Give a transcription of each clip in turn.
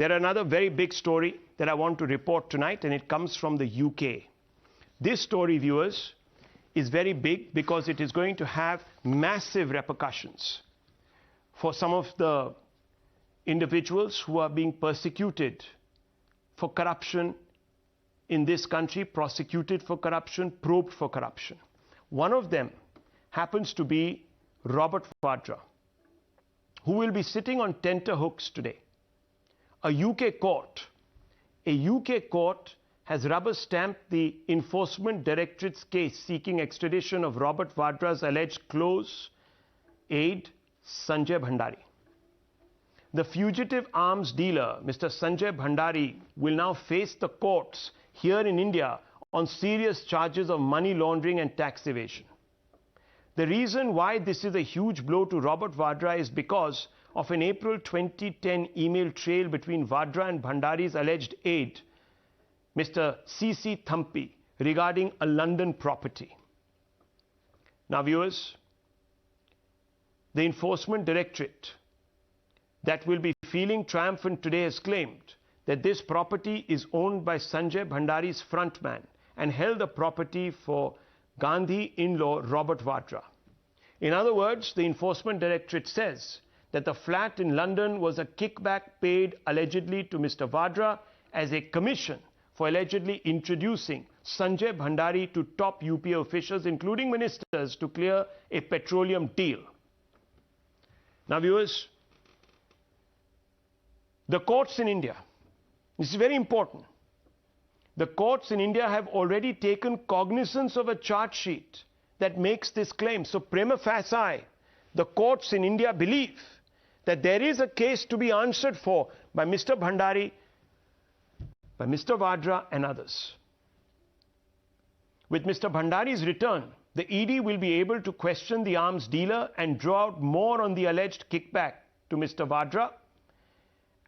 There are another very big story that I want to report tonight, and it comes from the UK. This story, viewers, is very big because it is going to have massive repercussions for some of the individuals who are being persecuted for corruption in this country, prosecuted for corruption, probed for corruption. One of them happens to be Robert Vadra, who will be sitting on tenterhooks today. A UK court has rubber-stamped the Enforcement Directorate's case seeking extradition of Robert Vadra's alleged close aide, Sanjay Bhandari. The fugitive arms dealer, Mr. Sanjay Bhandari, will now face the courts here in India on serious charges of money laundering and tax evasion. The reason why this is a huge blow to Robert Vadra is because of an April 2010 email trail between Vadra and Bhandari's alleged aide, Mr. C.C. Thampi, regarding a London property. Now, viewers, the Enforcement Directorate that will be feeling triumphant today has claimed that this property is owned by Sanjay Bhandari's frontman and held the property for Gandhi in-law Robert Vadra. In other words, the Enforcement Directorate says that the flat in London was a kickback paid allegedly to Mr. Vadra as a commission for allegedly introducing Sanjay Bhandari to top UP officials, including ministers, to clear a petroleum deal. Now, viewers, the courts in India, this is very important. The courts in India have already taken cognizance of a charge sheet that makes this claim. So, prima facie, the courts in India believe that there is a case to be answered for by Mr. Bhandari, by Mr. Vadra and others. With Mr. Bhandari's return, the ED will be able to question the arms dealer and draw out more on the alleged kickback to Mr. Vadra,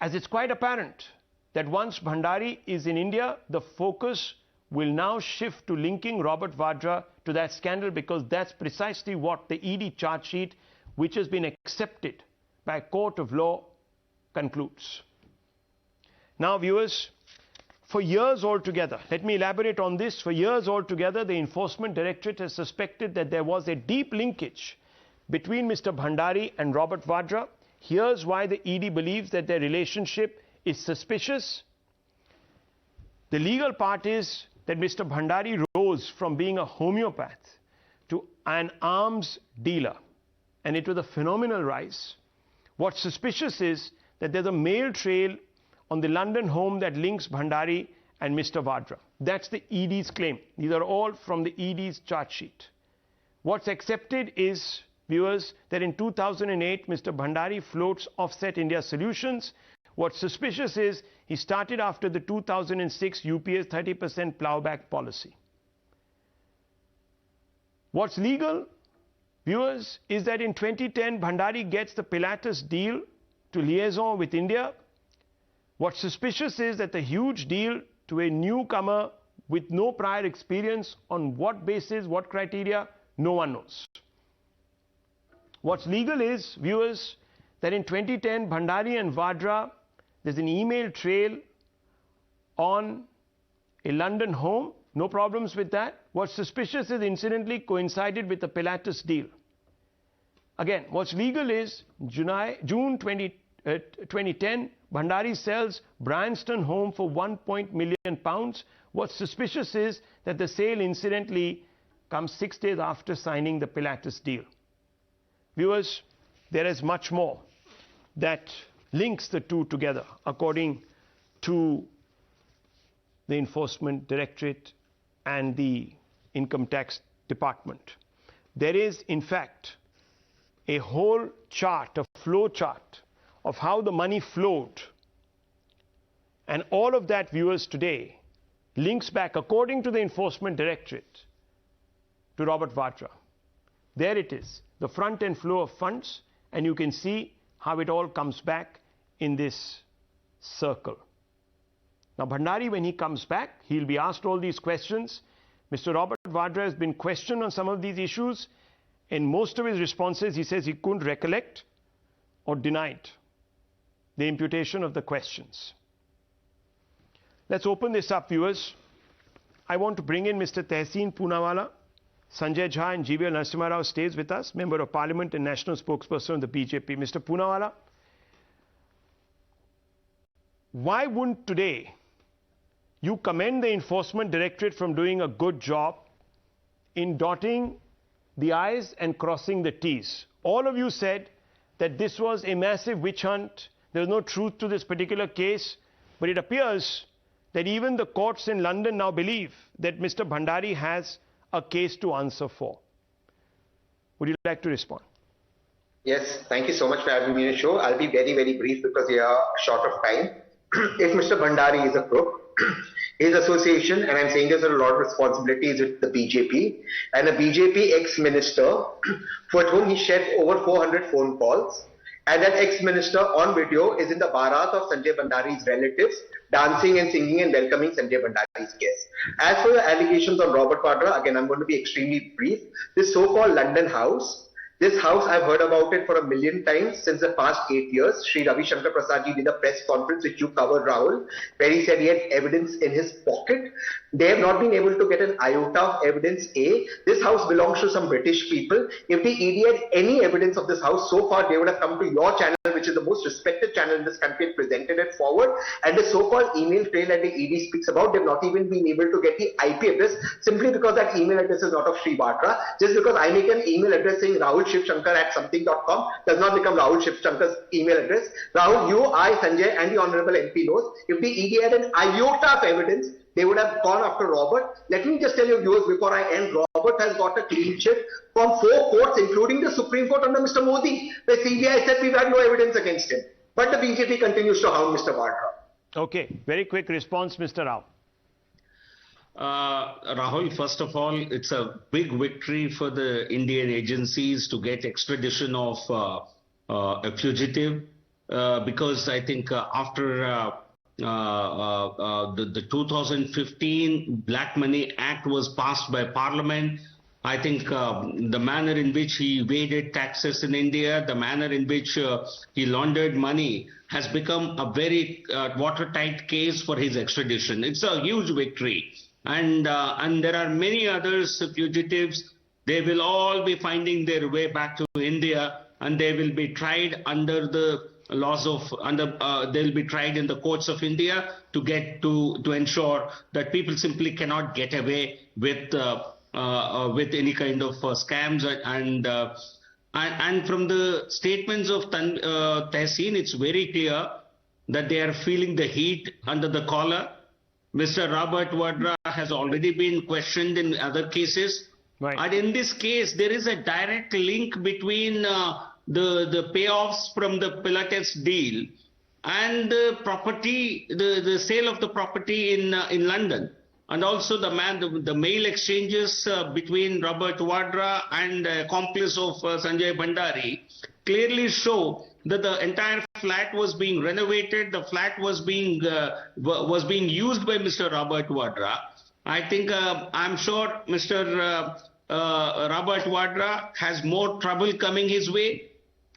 as it's quite apparent that once Bhandari is in India, the focus will now shift to linking Robert Vadra to that scandal, because that's precisely what the ED charge sheet, which has been accepted by a court of law, concludes. Now, viewers, for years altogether, let me elaborate on this. For years altogether, the Enforcement Directorate has suspected that there was a deep linkage between Mr. Bhandari and Robert Vadra. Here's why the ED believes that their relationship is suspicious. The legal part is that Mr. Bhandari rose from being a homeopath to an arms dealer, and it was a phenomenal rise. What's suspicious is that there's a mail trail on the London home that links Bhandari and Mr. Vadra. That's the ED's claim. These are all from the ED's charge sheet. What's accepted is, viewers, that in 2008, Mr. Bhandari floats Offset India Solutions. What's suspicious is he started after the 2006 UPA's 30% plowback policy. What's legal, viewers, is that in 2010, Bhandari gets the Pilatus deal to liaison with India. What's suspicious is that the huge deal to a newcomer with no prior experience, on what basis, what criteria, no one knows. What's legal is, viewers, that in 2010, Bhandari and Vadra, there's an email trail on a London home, no problems with that. What's suspicious is incidentally coincided with the Pilatus deal. Again, what's legal is June 2010, Bhandari sells Bryanston home for £1 million. What's suspicious is that the sale incidentally comes 6 days after signing the Pilatus deal. Viewers, there is much more that links the two together, according to the Enforcement Directorate and the Income Tax Department. There is, in fact, a whole chart, a flow chart of how the money flowed. And all of that, viewers, today links back, according to the Enforcement Directorate, to Robert Vadra. There it is, the front-end flow of funds, and you can see how it all comes back in this circle. Now, Bhandari, when he comes back, he'll be asked all these questions. Mr. Robert Vadra has been questioned on some of these issues. In most of his responses, he says he couldn't recollect or denied the imputation of the questions. Let's open this up, viewers. I want to bring in Mr. Tehseen Poonavala. Sanjay Jha and GVL Narasimha Rao stays with us, Member of Parliament and National Spokesperson of the BJP. Mr. Poonavala, why wouldn't today you commend the Enforcement Directorate from doing a good job in dotting the I's and crossing the T's? All of you said that this was a massive witch hunt. There was no truth to this particular case. But it appears that even the courts in London now believe that Mr. Bhandari has a case to answer for. Would you like to respond? Yes, thank you so much for having me on the show. I'll be very, very brief because we are short of time. If Mr. Bhandari is a crook, his association, and I'm saying there's a lot of responsibilities with the BJP, and a BJP ex-minister for whom he shared over 400 phone calls, and that ex-minister on video is in the barat of Sanjay Bhandari's relatives, dancing and singing and welcoming Sanjay Bhandari's guests. As for the allegations on Robert Vadra, again, I'm going to be extremely brief. This so-called London house, this house, I've heard about it for a million times since the past 8 years. Shri Ravi Shankar Prasad ji did a press conference which you covered, Rahul, where he said he had evidence in his pocket. They have not been able to get an iota of evidence. This house belongs to some British people. If the ED had any evidence of this house, so far they would have come to your channel, which is the most respected channel in this country, and presented it forward. And the so-called email trail that the ED speaks about, they've not even been able to get the IP address, simply because that email address is not of Shri Vadra. Just because I make an email address saying Rahul Shivshankar at something.com does not become Rahul Shivshankar's email address. Rahul, you, I, Sanjay and the Honorable MP knows, if the ED had an iota of evidence, they would have gone after Robert. Let me just tell you, viewers, before I end, Robert has got a clean sheet from 4 courts, including the Supreme Court under Mr. Modi. The CBI said we've had no evidence against him. But the BJP continues to hound Mr. Vadra. Okay, very quick response, Mr. Rao. Rahul, first of all, it's a big victory for the Indian agencies to get extradition of a fugitive because I think after the 2015 Black Money Act was passed by Parliament, I think the manner in which he evaded taxes in India, the manner in which he laundered money has become a very watertight case for his extradition. It's a huge victory. And there are many other fugitives. They will all be finding their way back to India, and they will be tried under the laws of they'll be tried in the courts of India to ensure that people simply cannot get away with any kind of scams. And from the statements of Tehseen, it's very clear that they are feeling the heat under the collar. Mr. Robert Vadra has already been questioned in other cases. Right. And in this case, there is a direct link between the payoffs from the Pilates deal and the property, the sale of the property in London. And also the mail exchanges between Robert Vadra and accomplice of Sanjay Bhandari clearly show that the entire flat was being renovated. The flat was being used by Mr. Robert Vadra. I think I'm sure Mr. Robert Vadra has more trouble coming his way.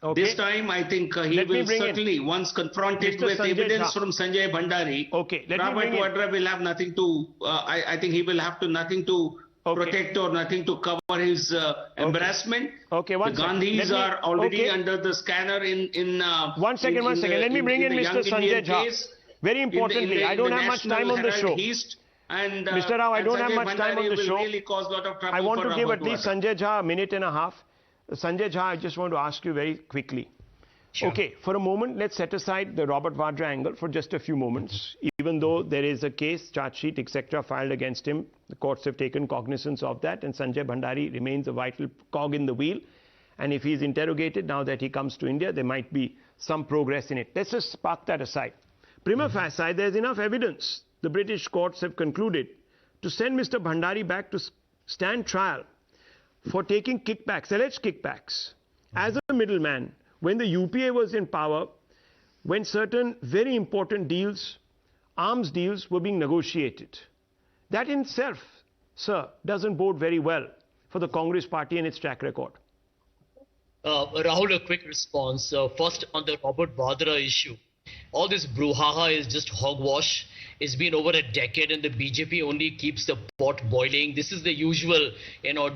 Okay. This time, I think he will certainly, once confronted with Sanjay evidence from Sanjay Bhandari, Robert Vadra will have nothing to, I think he will have nothing to protect or nothing to cover his embarrassment. Okay, the Gandhis are already under the scanner in one second. Let me bring in Mr. Sanjay Jha. Very importantly, I don't have much time on the show. And, Mr. Rao, I don't have much time on the show. Really cause a lot of trouble. I want to give at least Vadra. Sanjay Jha a minute and a half. Sanjay Jha, I just want to ask you very quickly. Sure. Okay, for a moment, let's set aside the Robert Vadra angle for just a few moments. Even though there is a case, charge sheet, etc. filed against him, the courts have taken cognizance of that, and Sanjay Bhandari remains a vital cog in the wheel. And if he is interrogated now that he comes to India, there might be some progress in it. Let's just park that aside. Prima facie, there's enough evidence, the British courts have concluded, to send Mr. Bhandari back to stand trial for taking kickbacks, alleged kickbacks, as a middleman when the UPA was in power, when certain very important deals, arms deals, were being negotiated. That in itself, sir, doesn't bode very well for the Congress party and its track record. Rahul, a quick response. First, on the Robert Vadra issue. All this brouhaha is just hogwash. It's been over a decade and the BJP only keeps the pot boiling. This is the usual,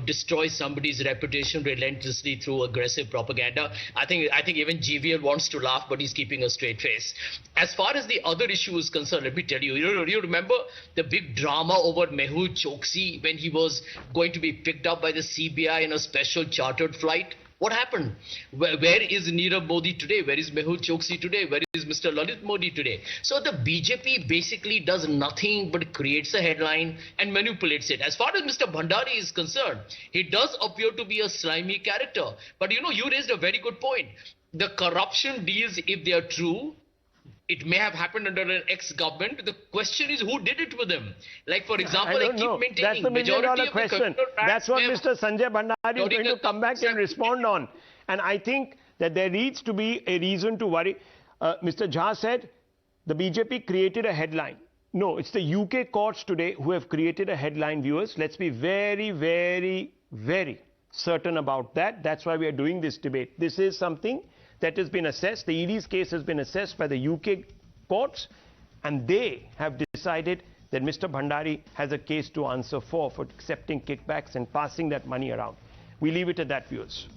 destroy somebody's reputation relentlessly through aggressive propaganda. I think even GVL wants to laugh, but he's keeping a straight face. As far as the other issue is concerned, let me tell you, you remember the big drama over Mehul Choksi when he was going to be picked up by the CBI in a special chartered flight? What happened? Where is Nirav Modi today? Where is Mehul Choksi today? Where is Mr. Lalit Modi today? So the BJP basically does nothing but creates a headline and manipulates it. As far as Mr. Bhandari is concerned, he does appear to be a slimy character. But you raised a very good point. The corruption deals, if they are true, it may have happened under an ex-government. The question is who did it with them? Like, for example, I keep maintaining that's the million-dollar question. That's what Mr. Sanjay Bhandari is going to come back and respond on. And I think that there needs to be a reason to worry. Mr. Jha said the BJP created a headline. No, it's the UK courts today who have created a headline, viewers. Let's be very, very, very certain about that. That's why we are doing this debate. This is something that has been assessed. The ED's case has been assessed by the UK courts, and they have decided that Mr. Bhandari has a case to answer for accepting kickbacks and passing that money around. We leave it at that, viewers.